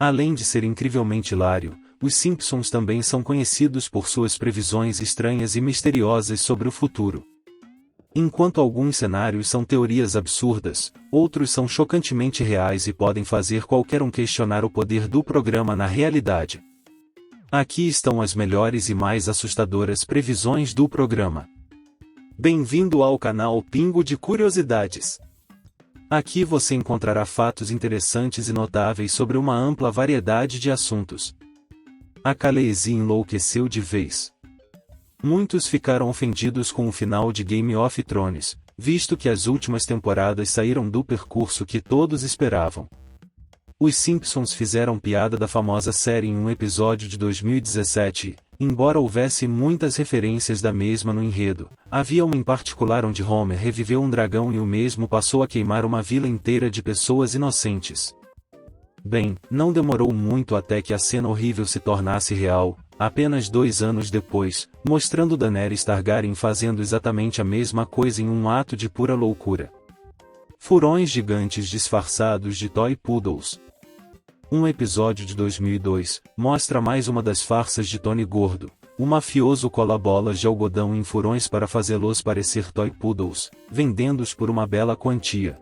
Além de ser incrivelmente hilário, os Simpsons também são conhecidos por suas previsões estranhas e misteriosas sobre o futuro. Enquanto alguns cenários são teorias absurdas, outros são chocantemente reais e podem fazer qualquer um questionar o poder do programa na realidade. Aqui estão as melhores e mais assustadoras previsões do programa. Bem-vindo ao canal Pingo de Curiosidades. Aqui você encontrará fatos interessantes e notáveis sobre uma ampla variedade de assuntos. A Khaleesi enlouqueceu de vez. Muitos ficaram ofendidos com o final de Game of Thrones, visto que as últimas temporadas saíram do percurso que todos esperavam. Os Simpsons fizeram piada da famosa série em um episódio de 2017, embora houvesse muitas referências da mesma no enredo. Havia uma em particular onde Homer reviveu um dragão e o mesmo passou a queimar uma vila inteira de pessoas inocentes. Bem, não demorou muito até que a cena horrível se tornasse real, apenas 2 anos depois, mostrando Daenerys Targaryen fazendo exatamente a mesma coisa em um ato de pura loucura. Furões gigantes disfarçados de toy poodles. Um episódio de 2002 mostra mais uma das farsas de Tony Gordo. O mafioso cola bolas de algodão em furões para fazê-los parecer toy poodles, vendendo-os por uma bela quantia.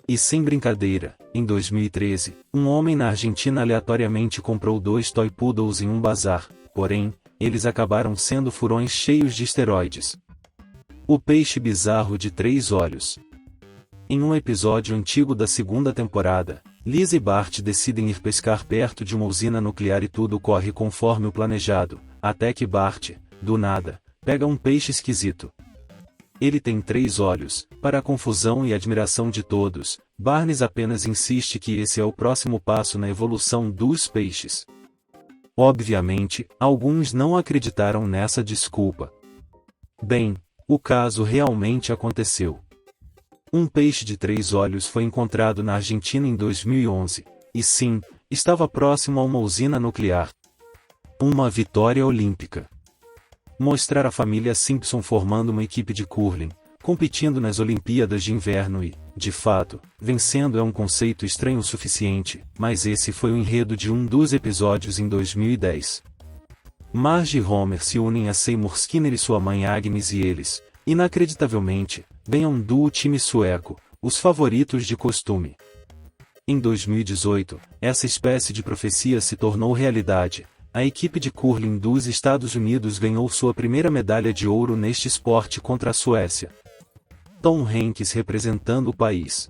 E sem brincadeira, em 2013, um homem na Argentina aleatoriamente comprou 2 toy poodles em um bazar, porém, eles acabaram sendo furões cheios de esteroides. O peixe bizarro de 3 olhos. Em um episódio antigo da 2ª temporada, Lisa e Bart decidem ir pescar perto de uma usina nuclear e tudo corre conforme o planejado, até que Bart, do nada, pega um peixe esquisito. Ele tem 3 olhos. Para a confusão e admiração de todos, Barnes apenas insiste que esse é o próximo passo na evolução dos peixes. Obviamente, alguns não acreditaram nessa desculpa. Bem, o caso realmente aconteceu. Um peixe de 3 olhos foi encontrado na Argentina em 2011, e sim, estava próximo a uma usina nuclear. Uma vitória olímpica. Mostrar a família Simpson formando uma equipe de curling, competindo nas Olimpíadas de Inverno e, de fato, vencendo é um conceito estranho o suficiente, mas esse foi o enredo de um dos episódios em 2010. Marge e Homer se unem a Seymour Skinner e sua mãe Agnes e eles, inacreditavelmente, ganham do time sueco, os favoritos de costume. Em 2018, essa espécie de profecia se tornou realidade. A equipe de curling dos Estados Unidos ganhou sua primeira medalha de ouro neste esporte contra a Suécia. Tom Hanks representando o país.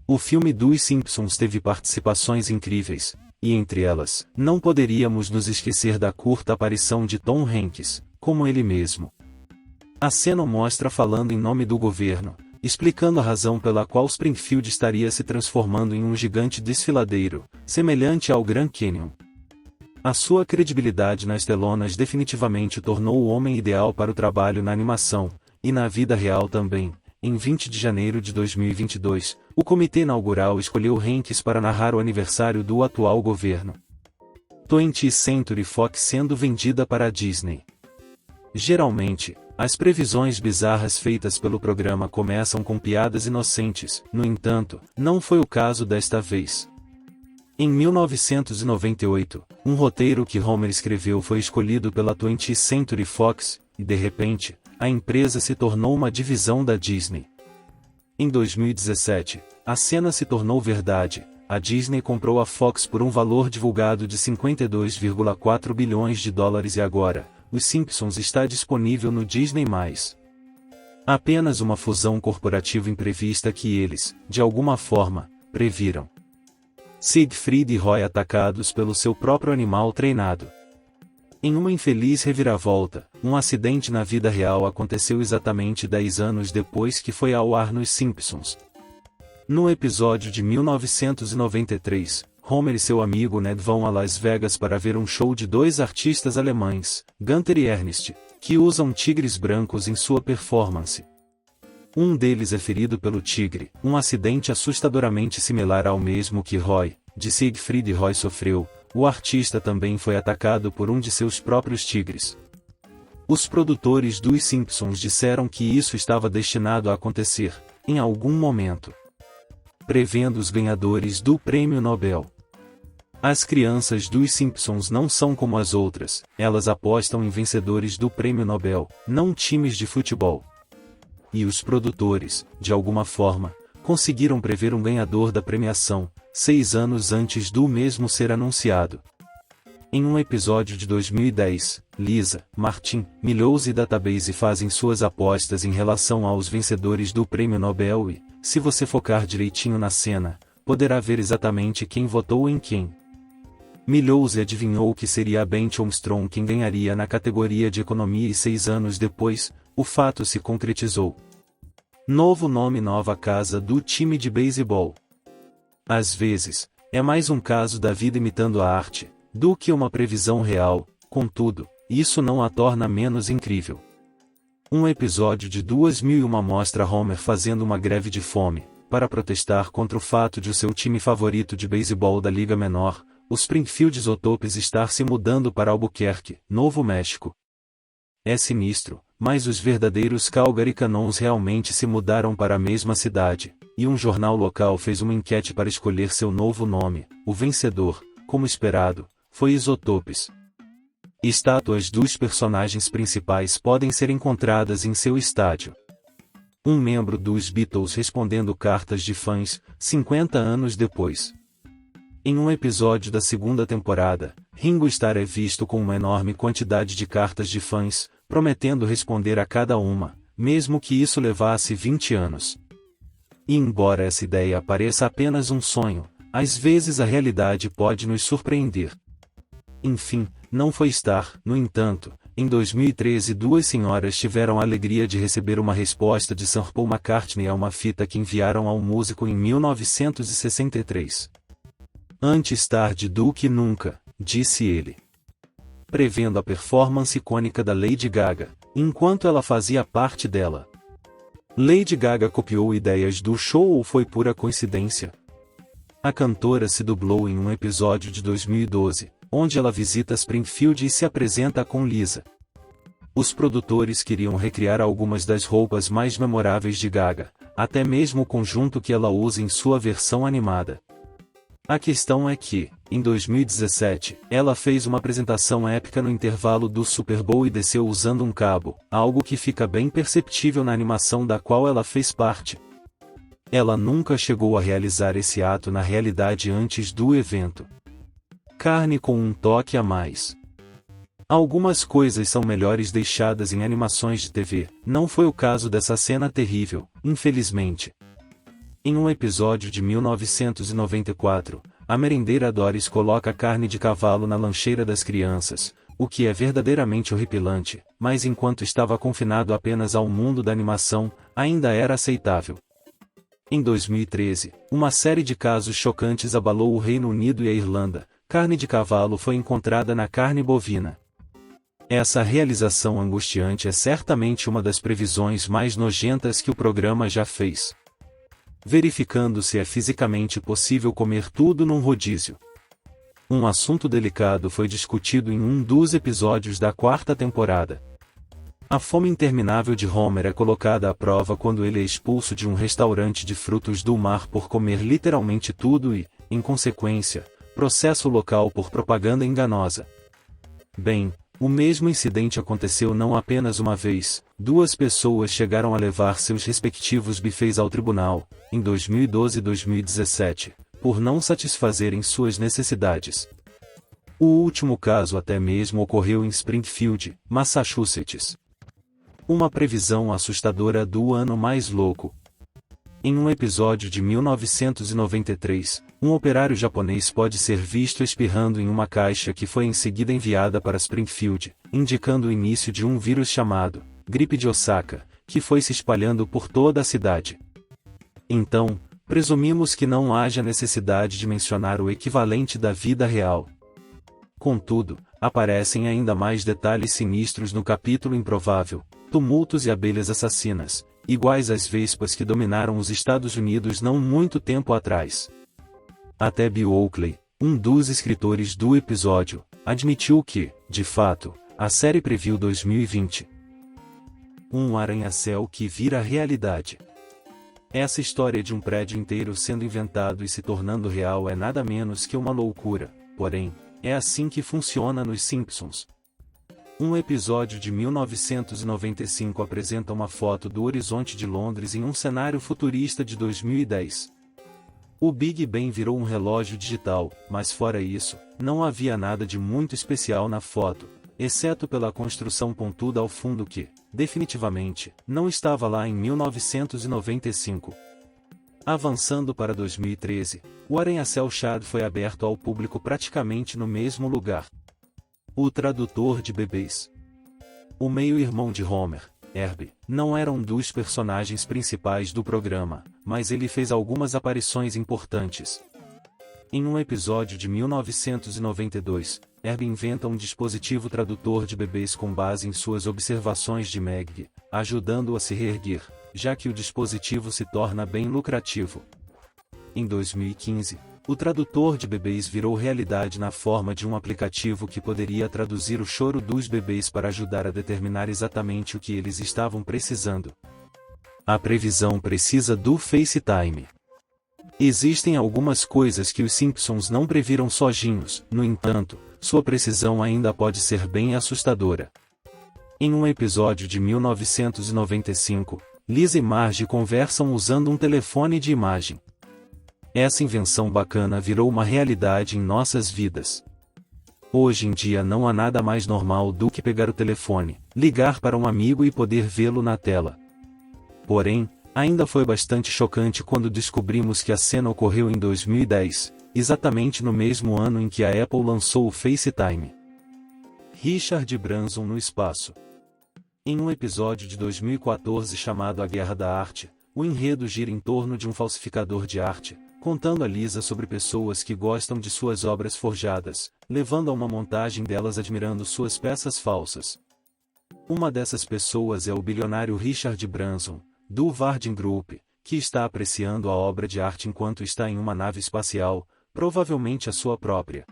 O filme dos Simpsons teve participações incríveis, e entre elas, não poderíamos nos esquecer da curta aparição de Tom Hanks, como ele mesmo. A cena mostra falando em nome do governo, explicando a razão pela qual Springfield estaria se transformando em um gigante desfiladeiro, semelhante ao Grand Canyon. A sua credibilidade nas telonas definitivamente o tornou o homem ideal para o trabalho na animação, e na vida real também. Em 20 de janeiro de 2022, o comitê inaugural escolheu Hanks para narrar o aniversário do atual governo. 20th Century Fox sendo vendida para a Disney. Geralmente, as previsões bizarras feitas pelo programa começam com piadas inocentes, no entanto, não foi o caso desta vez. Em 1998, um roteiro que Homer escreveu foi escolhido pela 20th Century Fox, e de repente, a empresa se tornou uma divisão da Disney. Em 2017, a cena se tornou verdade. A Disney comprou a Fox por um valor divulgado de 52,4 bilhões de dólares e agora, Os Simpsons está disponível no Disney+. Apenas uma fusão corporativa imprevista que eles, de alguma forma, previram. Siegfried e Roy atacados pelo seu próprio animal treinado. Em uma infeliz reviravolta, um acidente na vida real aconteceu exatamente 10 anos depois que foi ao ar nos Simpsons. No episódio de 1993, Homer e seu amigo Ned vão a Las Vegas para ver um show de 2 artistas alemães, Gunther e Ernst, que usam tigres brancos em sua performance. Um deles é ferido pelo tigre, um acidente assustadoramente similar ao mesmo que Roy, de Siegfried e Roy sofreu. O artista também foi atacado por um de seus próprios tigres. Os produtores dos Simpsons disseram que isso estava destinado a acontecer, em algum momento. Prevendo os ganhadores do Prêmio Nobel. As crianças dos Simpsons não são como as outras, elas apostam em vencedores do Prêmio Nobel, não times de futebol. E os produtores, de alguma forma, conseguiram prever um ganhador da premiação, 6 anos antes do mesmo ser anunciado. Em um episódio de 2010, Lisa, Martin, Milhouse e Database fazem suas apostas em relação aos vencedores do Prêmio Nobel e, se você focar direitinho na cena, poderá ver exatamente quem votou em quem. Milhouse adivinhou que seria a Beth Armstrong quem ganharia na categoria de economia e 6 anos depois, o fato se concretizou. Novo nome, nova casa do time de beisebol. Às vezes, é mais um caso da vida imitando a arte, do que uma previsão real, contudo, isso não a torna menos incrível. Um episódio de 2001 mostra Homer fazendo uma greve de fome, para protestar contra o fato de o seu time favorito de beisebol da Liga Menor, os Springfield Isotopes, estar se mudando para Albuquerque, Novo México. É sinistro, mas os verdadeiros Calgary Cannons realmente se mudaram para a mesma cidade, e um jornal local fez uma enquete para escolher seu novo nome. O vencedor, como esperado, foi Isotopes. Estátuas dos personagens principais podem ser encontradas em seu estádio. Um membro dos Beatles respondendo cartas de fãs, 50 anos depois. Em um episódio da segunda temporada, Ringo Starr é visto com uma enorme quantidade de cartas de fãs, prometendo responder a cada uma, mesmo que isso levasse 20 anos. E embora essa ideia pareça apenas um sonho, às vezes a realidade pode nos surpreender. Enfim, não foi Starr, no entanto. Em 2013, duas senhoras tiveram a alegria de receber uma resposta de Sir Paul McCartney a uma fita que enviaram ao músico em 1963. Antes tarde do que nunca, disse ele. Prevendo a performance icônica da Lady Gaga, enquanto ela fazia parte dela. Lady Gaga copiou ideias do show ou foi pura coincidência? A cantora se dublou em um episódio de 2012, onde ela visita Springfield e se apresenta com Lisa. Os produtores queriam recriar algumas das roupas mais memoráveis de Gaga, até mesmo o conjunto que ela usa em sua versão animada. A questão é que, em 2017, ela fez uma apresentação épica no intervalo do Super Bowl e desceu usando um cabo, algo que fica bem perceptível na animação da qual ela fez parte. Ela nunca chegou a realizar esse ato na realidade antes do evento. Carne com um toque a mais. Algumas coisas são melhores deixadas em animações de TV, não foi o caso dessa cena terrível, infelizmente. Em um episódio de 1994, a merendeira Doris coloca carne de cavalo na lancheira das crianças, o que é verdadeiramente horripilante, mas enquanto estava confinado apenas ao mundo da animação, ainda era aceitável. Em 2013, uma série de casos chocantes abalou o Reino Unido e a Irlanda. Carne de cavalo foi encontrada na carne bovina. Essa realização angustiante é certamente uma das previsões mais nojentas que o programa já fez. Verificando se é fisicamente possível comer tudo num rodízio. Um assunto delicado foi discutido em um dos episódios da 4ª temporada. A fome interminável de Homer é colocada à prova quando ele é expulso de um restaurante de frutos do mar por comer literalmente tudo e, em consequência, processa o local por propaganda enganosa. Bem, o mesmo incidente aconteceu não apenas uma vez, duas pessoas chegaram a levar seus respectivos bufês ao tribunal, em 2012 e 2017, por não satisfazerem suas necessidades. O último caso até mesmo ocorreu em Springfield, Massachusetts. Uma previsão assustadora do ano mais louco. Em um episódio de 1993, um operário japonês pode ser visto espirrando em uma caixa que foi em seguida enviada para Springfield, indicando o início de um vírus chamado gripe de Osaka, que foi se espalhando por toda a cidade. Então, presumimos que não haja necessidade de mencionar o equivalente da vida real. Contudo, aparecem ainda mais detalhes sinistros no capítulo improvável: tumultos e abelhas assassinas, iguais às vespas que dominaram os Estados Unidos não muito tempo atrás. Até Bill Oakley, um dos escritores do episódio, admitiu que, de fato, a série previu 2020. Um arranha-céu que vira realidade. Essa história de um prédio inteiro sendo inventado e se tornando real é nada menos que uma loucura. Porém, é assim que funciona nos Simpsons. Um episódio de 1995 apresenta uma foto do horizonte de Londres em um cenário futurista de 2010. O Big Ben virou um relógio digital, mas fora isso, não havia nada de muito especial na foto, exceto pela construção pontuda ao fundo que, definitivamente, não estava lá em 1995. Avançando para 2013, o arranha-céu Chad foi aberto ao público praticamente no mesmo lugar. O tradutor de bebês. O meio-irmão de Homer, Herbie, não era um dos personagens principais do programa, mas ele fez algumas aparições importantes. Em um episódio de 1992, Herbie inventa um dispositivo tradutor de bebês com base em suas observações de Maggie, ajudando-o a se reerguer, já que o dispositivo se torna bem lucrativo. Em 2015, o tradutor de bebês virou realidade na forma de um aplicativo que poderia traduzir o choro dos bebês para ajudar a determinar exatamente o que eles estavam precisando. A previsão precisa do FaceTime. Existem algumas coisas que os Simpsons não previram sozinhos, no entanto, sua precisão ainda pode ser bem assustadora. Em um episódio de 1995, Lisa e Marge conversam usando um telefone de imagem. Essa invenção bacana virou uma realidade em nossas vidas. Hoje em dia não há nada mais normal do que pegar o telefone, ligar para um amigo e poder vê-lo na tela. Porém, ainda foi bastante chocante quando descobrimos que a cena ocorreu em 2010, exatamente no mesmo ano em que a Apple lançou o FaceTime. Richard Branson no espaço. Em um episódio de 2014 chamado A Guerra da Arte, o enredo gira em torno de um falsificador de arte, contando a Lisa sobre pessoas que gostam de suas obras forjadas, levando a uma montagem delas admirando suas peças falsas. Uma dessas pessoas é o bilionário Richard Branson, do Virgin Group, que está apreciando a obra de arte enquanto está em uma nave espacial, provavelmente a sua própria.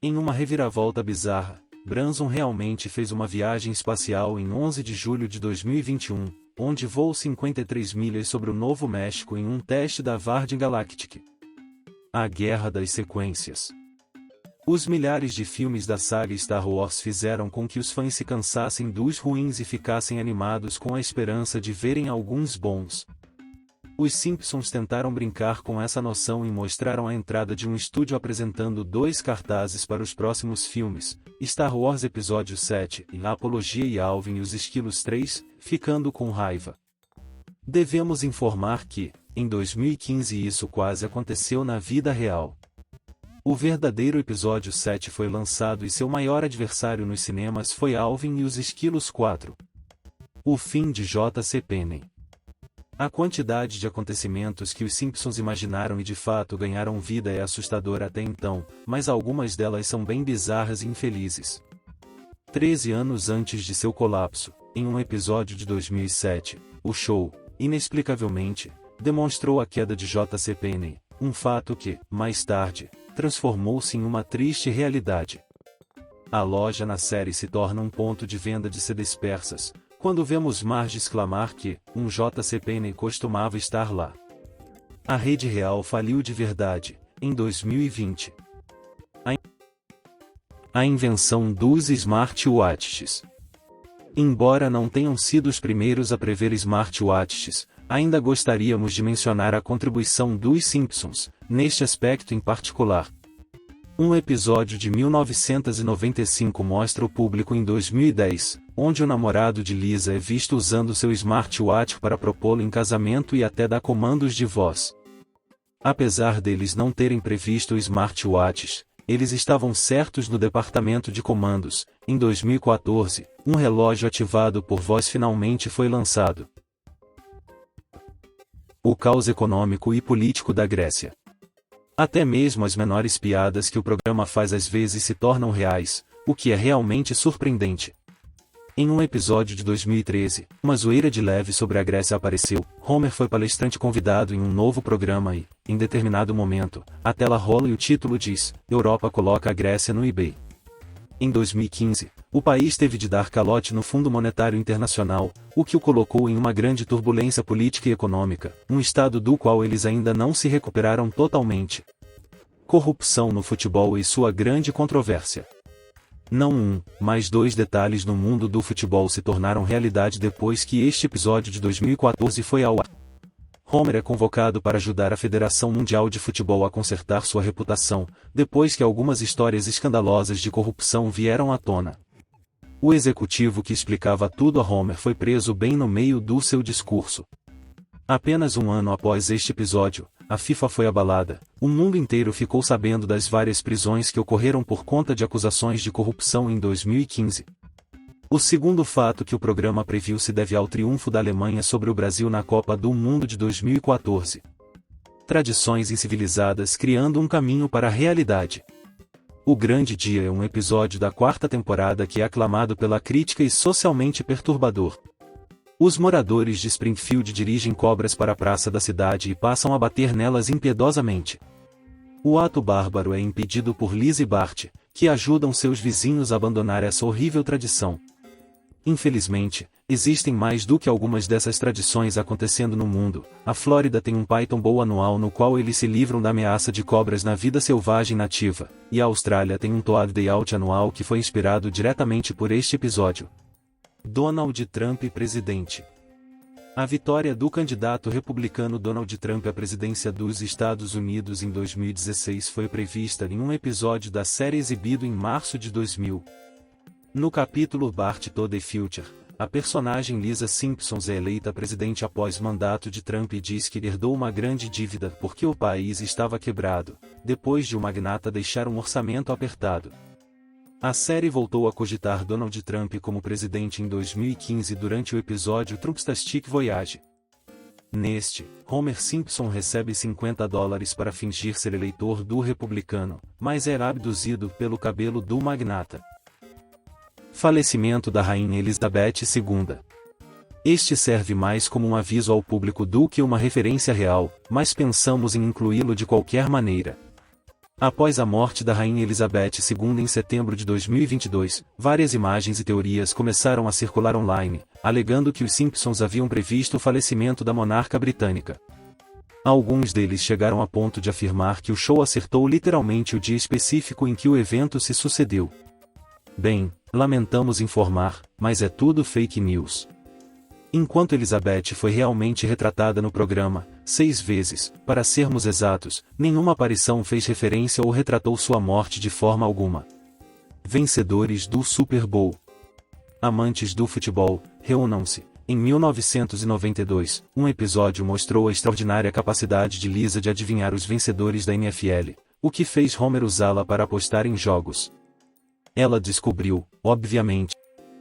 Em uma reviravolta bizarra, Branson realmente fez uma viagem espacial em 11 de julho de 2021, onde voou 53 milhas sobre o Novo México em um teste da Virgin Galactic. A Guerra das Sequências. Os milhares de filmes da saga Star Wars fizeram com que os fãs se cansassem dos ruins e ficassem animados com a esperança de verem alguns bons. Os Simpsons tentaram brincar com essa noção e mostraram a entrada de um estúdio apresentando 2 cartazes para os próximos filmes, Star Wars Episódio 7 e A Apologia e Alvin e os Esquilos 3, ficando com raiva. Devemos informar que, em 2015 isso quase aconteceu na vida real. O verdadeiro Episódio 7 foi lançado e seu maior adversário nos cinemas foi Alvin e os Esquilos 4. O fim de J.C. Penney. A quantidade de acontecimentos que os Simpsons imaginaram e de fato ganharam vida é assustadora até então, mas algumas delas são bem bizarras e infelizes. 13 anos antes de seu colapso, em um episódio de 2007, o show, inexplicavelmente, demonstrou a queda de J.C. Penney, um fato que, mais tarde, transformou-se em uma triste realidade. A loja na série se torna um ponto de venda de CDs persas, quando vemos Marge exclamar que um J.C. Penney costumava estar lá. A rede real faliu de verdade, em 2020. A invenção dos smartwatches. Embora não tenham sido os primeiros a prever smartwatches, ainda gostaríamos de mencionar a contribuição dos Simpsons, neste aspecto em particular. Um episódio de 1995 mostra o público em 2010, onde o namorado de Lisa é visto usando seu smartwatch para propô-lo em casamento e até dar comandos de voz. Apesar deles não terem previsto smartwatches, eles estavam certos no departamento de comandos. Em 2014, um relógio ativado por voz finalmente foi lançado. O caos econômico e político da Grécia. Até mesmo as menores piadas que o programa faz às vezes se tornam reais, o que é realmente surpreendente. Em um episódio de 2013, uma zoeira de leve sobre a Grécia apareceu. Homer foi palestrante convidado em um novo programa e, em determinado momento, a tela rola e o título diz: Europa coloca a Grécia no eBay. Em 2015, o país teve de dar calote no Fundo Monetário Internacional, o que o colocou em uma grande turbulência política e econômica, um estado do qual eles ainda não se recuperaram totalmente. Corrupção no futebol e sua grande controvérsia. Não um, mas dois detalhes no mundo do futebol se tornaram realidade depois que este episódio de 2014 foi ao ar. Homer é convocado para ajudar a Federação Mundial de Futebol a consertar sua reputação, depois que algumas histórias escandalosas de corrupção vieram à tona. O executivo que explicava tudo a Homer foi preso bem no meio do seu discurso. Apenas um ano após este episódio, a FIFA foi abalada, o mundo inteiro ficou sabendo das várias prisões que ocorreram por conta de acusações de corrupção em 2015. O segundo fato que o programa previu se deve ao triunfo da Alemanha sobre o Brasil na Copa do Mundo de 2014. Tradições incivilizadas criando um caminho para a realidade. O Grande Dia é um episódio da quarta temporada que é aclamado pela crítica e socialmente perturbador. Os moradores de Springfield dirigem cobras para a praça da cidade e passam a bater nelas impiedosamente. O ato bárbaro é impedido por Liz e Bart, que ajudam seus vizinhos a abandonar essa horrível tradição. Infelizmente, existem mais do que algumas dessas tradições acontecendo no mundo. A Flórida tem um Python Bowl anual no qual eles se livram da ameaça de cobras na vida selvagem nativa, e a Austrália tem um Toad Day Out anual que foi inspirado diretamente por este episódio. Donald Trump presidente. A vitória do candidato republicano Donald Trump à presidência dos Estados Unidos em 2016 foi prevista em um episódio da série exibido em março de 2000. No capítulo Bart to the Future, a personagem Lisa Simpson é eleita presidente após mandato de Trump e diz que herdou uma grande dívida porque o país estava quebrado, depois de um magnata deixar um orçamento apertado. A série voltou a cogitar Donald Trump como presidente em 2015 durante o episódio Trumpstastic Voyage. Neste, Homer Simpson recebe $50 para fingir ser eleitor do republicano, mas era abduzido pelo cabelo do magnata. Falecimento da Rainha Elizabeth II. Este serve mais como um aviso ao público do que uma referência real, mas pensamos em incluí-lo de qualquer maneira. Após a morte da Rainha Elizabeth II em setembro de 2022, várias imagens e teorias começaram a circular online, alegando que os Simpsons haviam previsto o falecimento da monarca britânica. Alguns deles chegaram a ponto de afirmar que o show acertou literalmente o dia específico em que o evento se sucedeu. Bem, lamentamos informar, mas é tudo fake news. Enquanto Elizabeth foi realmente retratada no programa, 6 vezes, para sermos exatos, nenhuma aparição fez referência ou retratou sua morte de forma alguma. Vencedores do Super Bowl. Amantes do futebol, reúnam-se. Em 1992, um episódio mostrou a extraordinária capacidade de Lisa de adivinhar os vencedores da NFL, o que fez Homer usá-la para apostar em jogos. Ela descobriu, obviamente,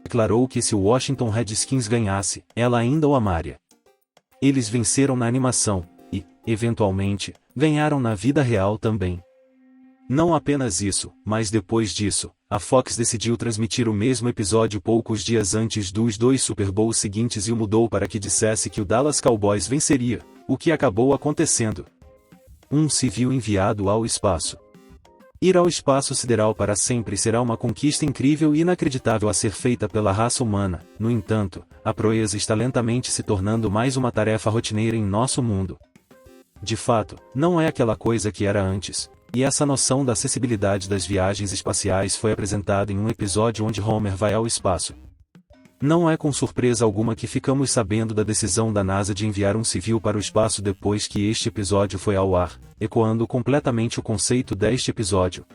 declarou que se o Washington Redskins ganhasse, ela ainda o amaria. Eles venceram na animação, e, eventualmente, ganharam na vida real também. Não apenas isso, mas depois disso, a Fox decidiu transmitir o mesmo episódio poucos dias antes dos 2 Super Bowls seguintes e o mudou para que dissesse que o Dallas Cowboys venceria, o que acabou acontecendo. Um civil enviado ao espaço. Ir ao espaço sideral para sempre será uma conquista incrível e inacreditável a ser feita pela raça humana. No entanto, a proeza está lentamente se tornando mais uma tarefa rotineira em nosso mundo. De fato, não é aquela coisa que era antes, e essa noção da acessibilidade das viagens espaciais foi apresentada em um episódio onde Homer vai ao espaço. Não é com surpresa alguma que ficamos sabendo da decisão da NASA de enviar um civil para o espaço depois que este episódio foi ao ar, ecoando completamente o conceito deste episódio.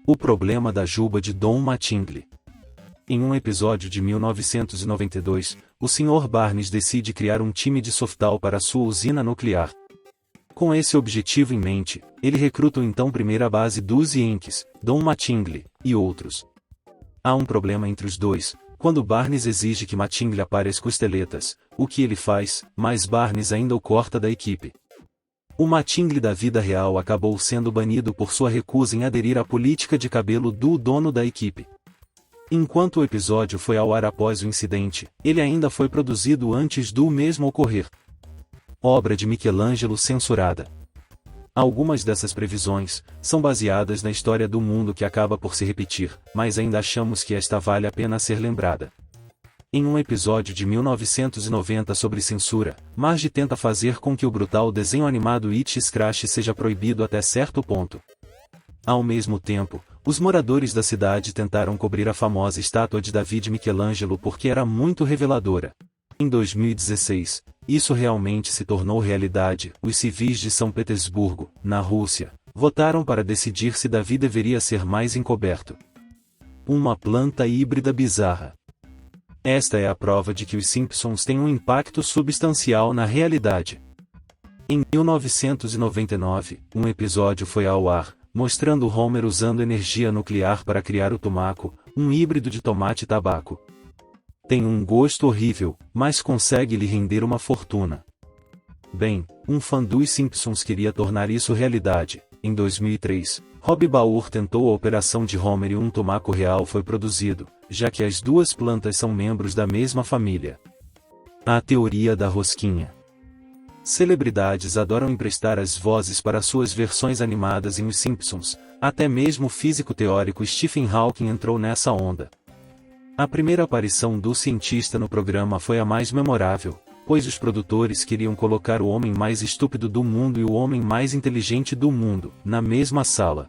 O problema da juba de Don Mattingly. Em um episódio de 1992, o Sr. Barnes decide criar um time de softball para sua usina nuclear. Com esse objetivo em mente, ele recruta o então primeira base dos Yankees, Don Mattingly, e outros. Há um problema entre os dois, quando Barnes exige que Mattingly apare as costeletas, o que ele faz, mas Barnes ainda o corta da equipe. O Mattingly da vida real acabou sendo banido por sua recusa em aderir à política de cabelo do dono da equipe. Enquanto o episódio foi ao ar após o incidente, ele ainda foi produzido antes do mesmo ocorrer. Obra de Michelangelo censurada. Algumas dessas previsões são baseadas na história do mundo que acaba por se repetir, mas ainda achamos que esta vale a pena ser lembrada. Em um episódio de 1990 sobre censura, Marge tenta fazer com que o brutal desenho animado It Scratch seja proibido até certo ponto. Ao mesmo tempo, os moradores da cidade tentaram cobrir a famosa estátua de David Michelangelo porque era muito reveladora. Em 2016, isso realmente se tornou realidade. Os civis de São Petersburgo, na Rússia, votaram para decidir se Davi deveria ser mais encoberto. Uma planta híbrida bizarra. Esta é a prova de que os Simpsons têm um impacto substancial na realidade. Em 1999, um episódio foi ao ar, mostrando Homer usando energia nuclear para criar o Tumaco, um híbrido de tomate e tabaco. Tem um gosto horrível, mas consegue lhe render uma fortuna. Bem, um fã dos Simpsons queria tornar isso realidade. Em 2003, Rob Bauer tentou a operação de Homer e um Tumaco real foi produzido, já que as duas plantas são membros da mesma família. A teoria da rosquinha. Celebridades adoram emprestar as vozes para suas versões animadas em Os Simpsons, até mesmo o físico teórico Stephen Hawking entrou nessa onda. A primeira aparição do cientista no programa foi a mais memorável, pois os produtores queriam colocar o homem mais estúpido do mundo e o homem mais inteligente do mundo, na mesma sala.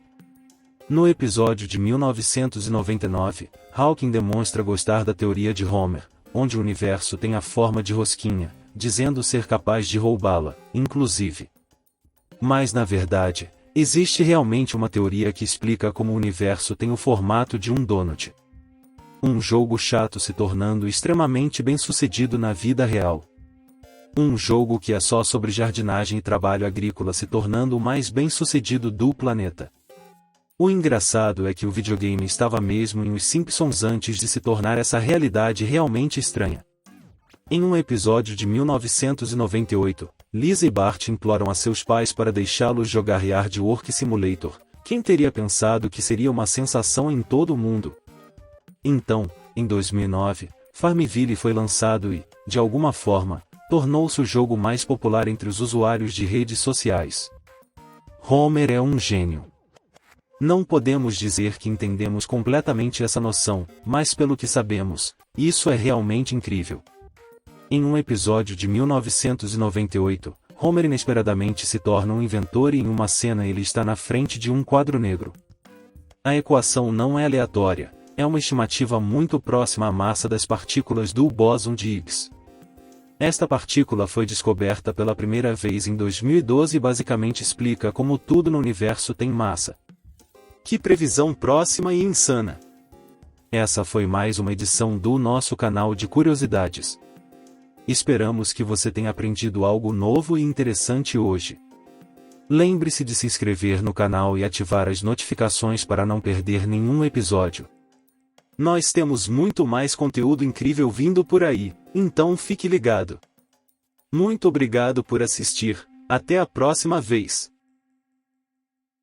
No episódio de 1999, Hawking demonstra gostar da teoria de Homer, onde o universo tem a forma de rosquinha, dizendo ser capaz de roubá-la, inclusive. Mas na verdade, existe realmente uma teoria que explica como o universo tem o formato de um donut. Um jogo chato se tornando extremamente bem-sucedido na vida real. Um jogo que é só sobre jardinagem e trabalho agrícola se tornando o mais bem-sucedido do planeta. O engraçado é que o videogame estava mesmo em Os Simpsons antes de se tornar essa realidade realmente estranha. Em um episódio de 1998, Lisa e Bart imploram a seus pais para deixá-los jogar Yard Work Simulator. Quem teria pensado que seria uma sensação em todo o mundo? Então, em 2009, Farmville foi lançado e, de alguma forma, tornou-se o jogo mais popular entre os usuários de redes sociais. Homer é um gênio. Não podemos dizer que entendemos completamente essa noção, mas pelo que sabemos, isso é realmente incrível. Em um episódio de 1998, Homer inesperadamente se torna um inventor e em uma cena ele está na frente de um quadro negro. A equação não é aleatória, é uma estimativa muito próxima à massa das partículas do bóson de Higgs. Esta partícula foi descoberta pela primeira vez em 2012 e basicamente explica como tudo no universo tem massa. Que previsão próxima e insana! Essa foi mais uma edição do nosso canal de curiosidades. Esperamos que você tenha aprendido algo novo e interessante hoje. Lembre-se de se inscrever no canal e ativar as notificações para não perder nenhum episódio. Nós temos muito mais conteúdo incrível vindo por aí, então fique ligado. Muito obrigado por assistir, até a próxima vez!